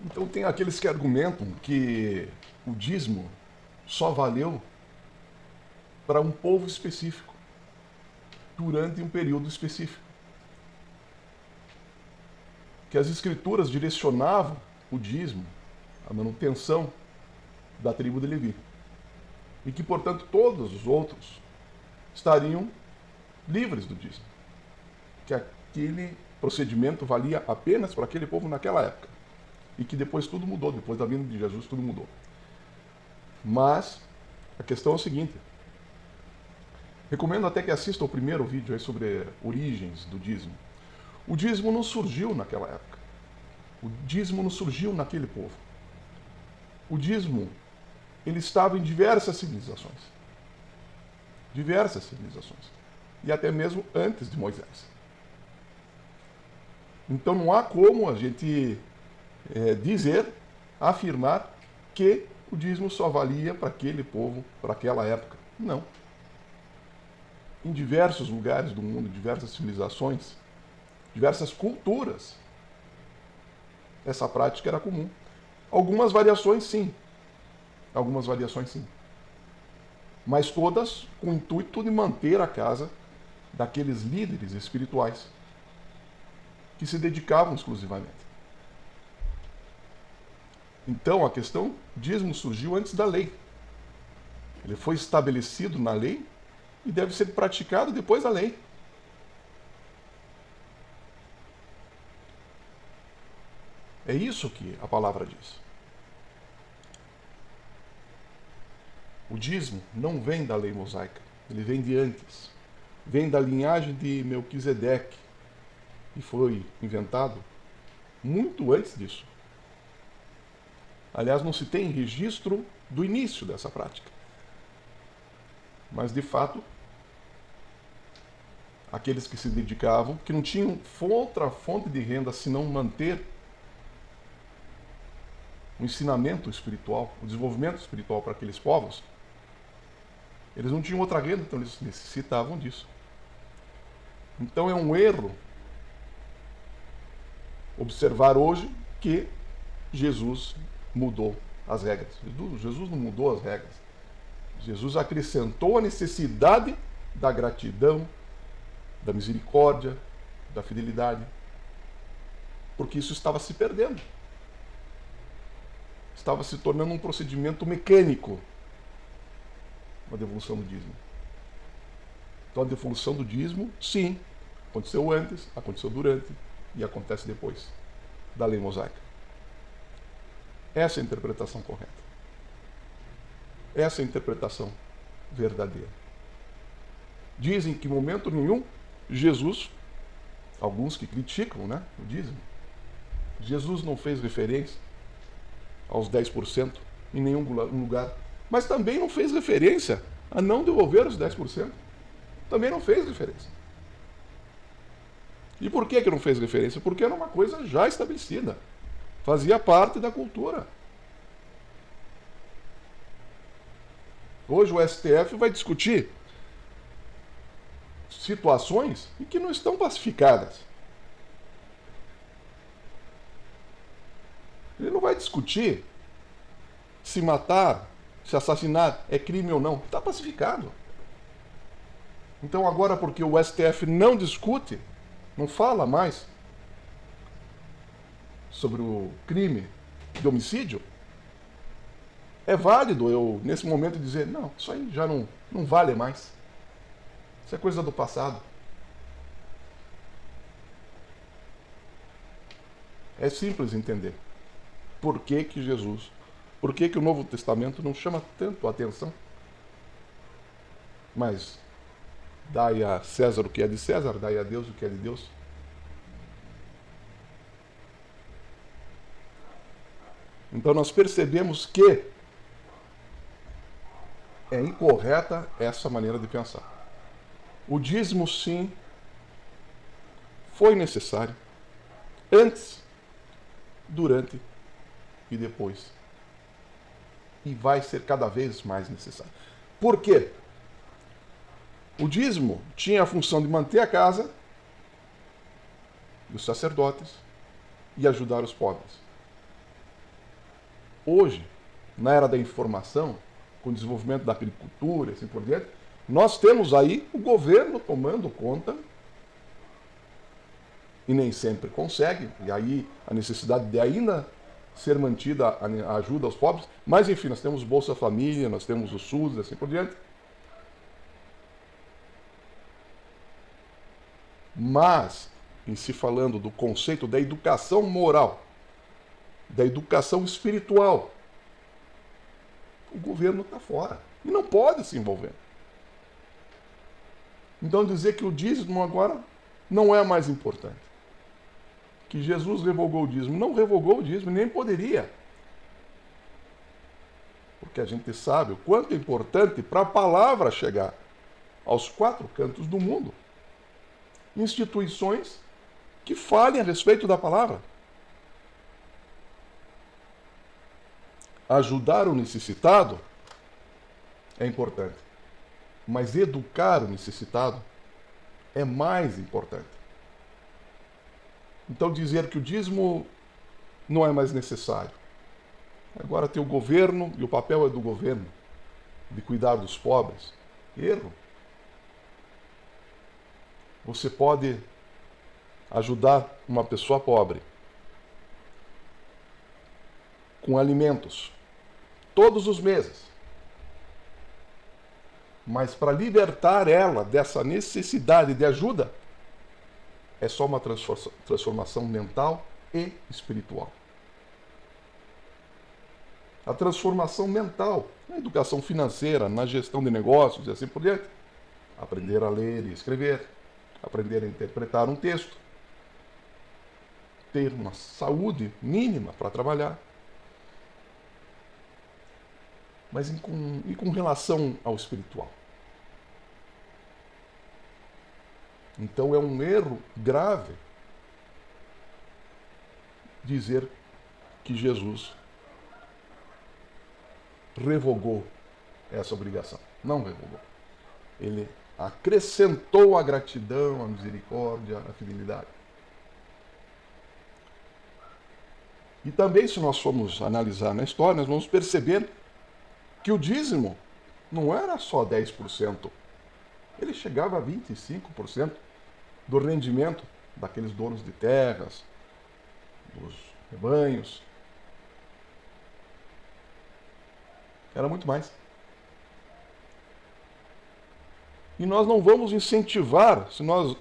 Então tem aqueles que argumentam que o dízimo só valeu para um povo específico, durante um período específico. Que as escrituras direcionavam o dízimo, a manutenção da tribo de Levi. E que, portanto, todos os outros estariam livres do dízimo. Que aquele procedimento valia apenas para aquele povo naquela época. E que depois tudo mudou, depois da vinda de Jesus tudo mudou. Mas a questão é o seguinte: recomendo até que assista o primeiro vídeo aí sobre origens do dízimo. O dízimo não surgiu naquela época. O dízimo não surgiu naquele povo. O dízimo, ele estava em diversas civilizações. Diversas civilizações. E até mesmo antes de Moisés. Então não há como a gente dizer, afirmar que o dízimo só valia para aquele povo, para aquela época. Não. Em diversos lugares do mundo, diversas civilizações, diversas culturas, essa prática era comum. Algumas variações sim. Algumas variações sim. Mas todas com o intuito de manter a casa daqueles líderes espirituais que se dedicavam exclusivamente. Então a questão, dízimo surgiu antes da lei. Ele foi estabelecido na lei e deve ser praticado depois da lei. É isso que a palavra diz. O dízimo não vem da lei mosaica, ele vem de antes. Vem da linhagem de Melquisedeque, e foi inventado muito antes disso. Aliás, não se tem registro do início dessa prática. Mas, de fato, aqueles que se dedicavam, que não tinham outra fonte de renda senão manter o ensinamento espiritual, o desenvolvimento espiritual para aqueles povos, eles não tinham outra renda, então eles necessitavam disso. Então é um erro observar hoje que Jesus mudou as regras. Jesus não mudou as regras. Jesus acrescentou a necessidade da gratidão, da misericórdia, da fidelidade, porque isso estava se perdendo. Estava se tornando um procedimento mecânico, a devolução do dízimo. Então a devolução do dízimo, sim, aconteceu antes, aconteceu durante e acontece depois da lei mosaica. Essa é a interpretação correta. Essa é a interpretação verdadeira. Dizem que em momento nenhum Jesus, alguns que criticam, né, o dízimo, Jesus não fez referência aos 10% em nenhum lugar, mas também não fez referência a não devolver os 10%. Também não fez referência. E por que não fez referência? Porque era uma coisa já estabelecida. Fazia parte da cultura. Hoje o STF vai discutir situações em que não estão pacificadas. Ele não vai discutir se matar, se assassinar é crime ou não. Está pacificado. Então agora, porque o STF não discute, não fala mais sobre o crime de homicídio, é válido eu, nesse momento, dizer, não, isso aí já não vale mais. Isso é coisa do passado. É simples entender. Por que Jesus, por que o Novo Testamento não chama tanto a atenção? Mas dai a César o que é de César, dai a Deus o que é de Deus. Então nós percebemos que é incorreta essa maneira de pensar. O dízimo, sim, foi necessário antes, durante e depois. E vai ser cada vez mais necessário. Por quê? O dízimo tinha a função de manter a casa dos sacerdotes e ajudar os pobres. Hoje, na era da informação, com o desenvolvimento da agricultura e assim por diante, nós temos aí o governo tomando conta, e nem sempre consegue, e aí a necessidade de ainda ser mantida a ajuda aos pobres, mas enfim, nós temos Bolsa Família, nós temos o SUS e assim por diante. Mas, em se falando do conceito da educação moral, da educação espiritual, o governo está fora e não pode se envolver. Então dizer que o dízimo agora não é mais importante. Que Jesus revogou o dízimo. Não revogou o dízimo, nem poderia. Porque a gente sabe o quanto é importante para a palavra chegar aos 4 cantos do mundo. Instituições que falem a respeito da palavra. Ajudar o necessitado é importante, mas educar o necessitado é mais importante. Então dizer que o dízimo não é mais necessário. Agora tem o governo e o papel é do governo de cuidar dos pobres. Erro. Você pode ajudar uma pessoa pobre com alimentos todos os meses. Mas para libertar ela dessa necessidade de ajuda, é só uma transformação mental e espiritual. A transformação mental, na educação financeira, na gestão de negócios e assim por diante. Aprender a ler e escrever, aprender a interpretar um texto, ter uma saúde mínima para trabalhar. Mas e com relação ao espiritual? Então é um erro grave dizer que Jesus revogou essa obrigação. Não revogou. Ele acrescentou a gratidão, a misericórdia, a fidelidade. E também, se nós formos analisar na história, nós vamos perceber que o dízimo não era só 10%. Ele chegava a 25% do rendimento daqueles donos de terras, dos rebanhos. Era muito mais. E nós não vamos incentivar, se nós,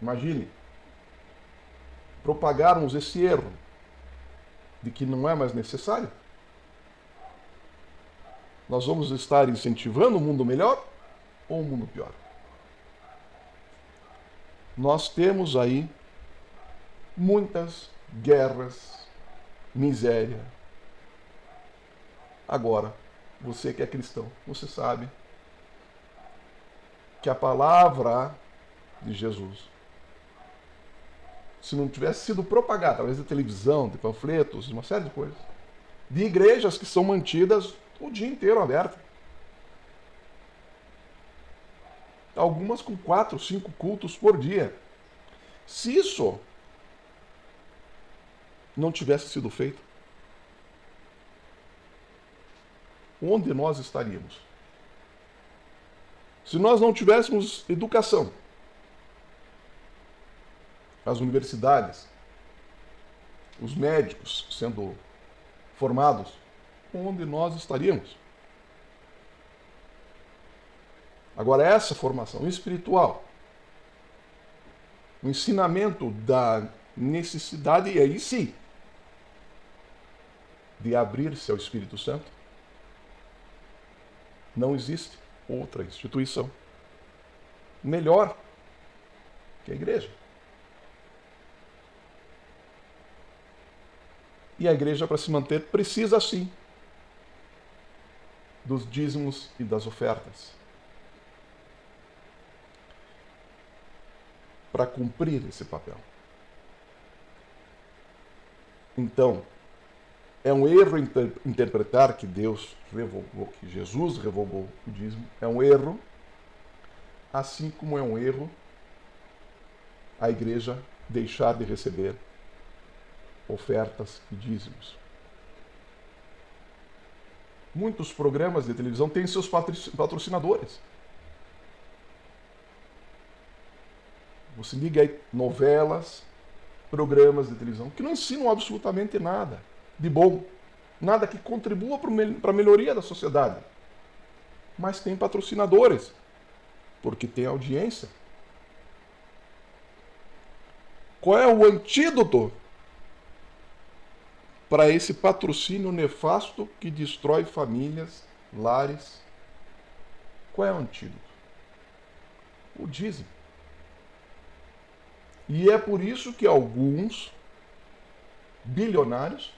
imagine, propagarmos esse erro de que não é mais necessário, nós vamos estar incentivando um mundo melhor ou um mundo pior? Nós temos aí muitas guerras, miséria. Agora, você que é cristão, você sabe que a palavra de Jesus, se não tivesse sido propagada através da televisão, de panfletos, de uma série de coisas, de igrejas que são mantidas o dia inteiro abertas, algumas com 4, 5 cultos por dia. Se isso não tivesse sido feito, onde nós estaríamos? Se nós não tivéssemos educação, as universidades, os médicos sendo formados, onde nós estaríamos? Agora, essa formação espiritual, o ensinamento da necessidade, e aí sim, de abrir-se ao Espírito Santo, não existe outra instituição melhor que a igreja. E a igreja, para se manter, precisa sim dos dízimos e das ofertas para cumprir esse papel. Então, é um erro interpretar que Deus revogou, que Jesus revogou o dízimo. É um erro, assim como é um erro a igreja deixar de receber ofertas e dízimos. Muitos programas de televisão têm seus patrocinadores. Você liga aí novelas, programas de televisão que não ensinam absolutamente nada de bom, nada que contribua para a melhoria da sociedade. Mas tem patrocinadores, porque tem audiência. Qual é o antídoto para esse patrocínio nefasto que destrói famílias, lares? Qual é o antídoto? O dízimo. E é por isso que alguns bilionários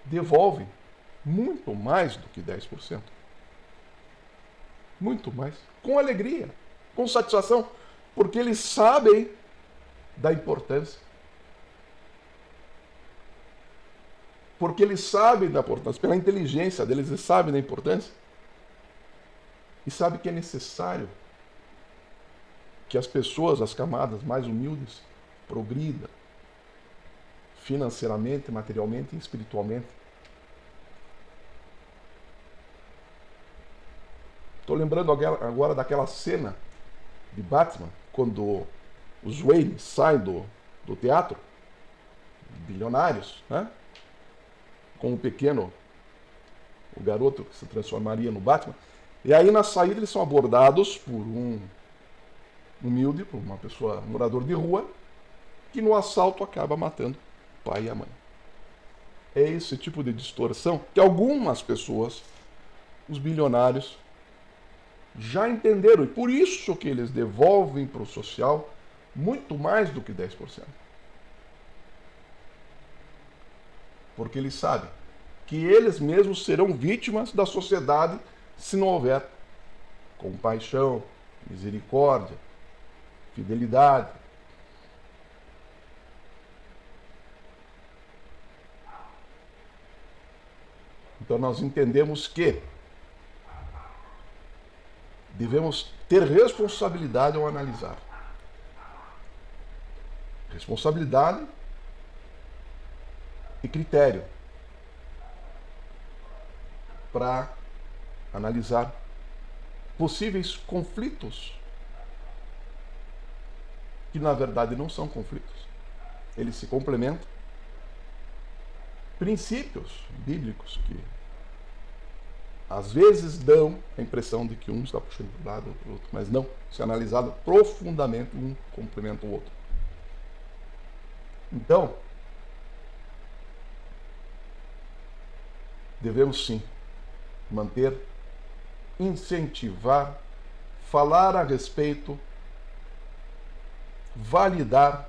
devolvem muito mais do que 10%. Muito mais. Com alegria, com satisfação, porque eles sabem da importância. Porque eles sabem da importância, pela inteligência deles, eles sabem da importância. E sabem que é necessário que as pessoas, as camadas mais humildes, progridam financeiramente, materialmente e espiritualmente. Estou lembrando agora daquela cena de Batman, quando os Wayne saem do teatro, bilionários, né? Com o garoto que se transformaria no Batman. E aí na saída eles são abordados por um humilde, por uma pessoa, um morador de rua, que no assalto acaba matando o pai e a mãe. É esse tipo de distorção que algumas pessoas, os bilionários, já entenderam. E por isso que eles devolvem para o social muito mais do que 10%. Porque eles sabem que eles mesmos serão vítimas da sociedade se não houver compaixão, misericórdia, fidelidade. Então nós entendemos que devemos ter responsabilidade ao analisar. Responsabilidade e critério para analisar possíveis conflitos que na verdade não são conflitos. Eles se complementam. Princípios bíblicos que às vezes dão a impressão de que um está puxando para um lado ou para o outro, mas não. Se analisado profundamente, um complementa o outro. Então, devemos sim manter, incentivar, falar a respeito, validar,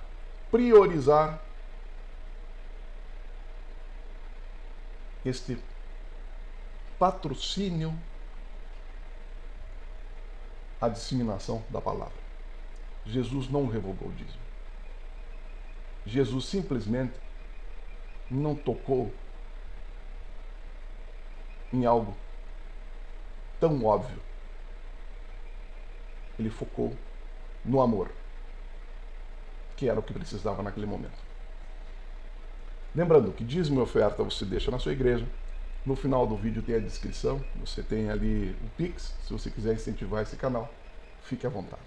priorizar este patrocínio à disseminação da palavra. Jesus não revogou o dízimo. Jesus simplesmente não tocou em algo tão óbvio. Ele focou no amor, que era o que precisava naquele momento. Lembrando que dízimo e oferta você deixa na sua igreja. No final do vídeo tem a descrição, você tem ali o Pix, se você quiser incentivar esse canal, fique à vontade.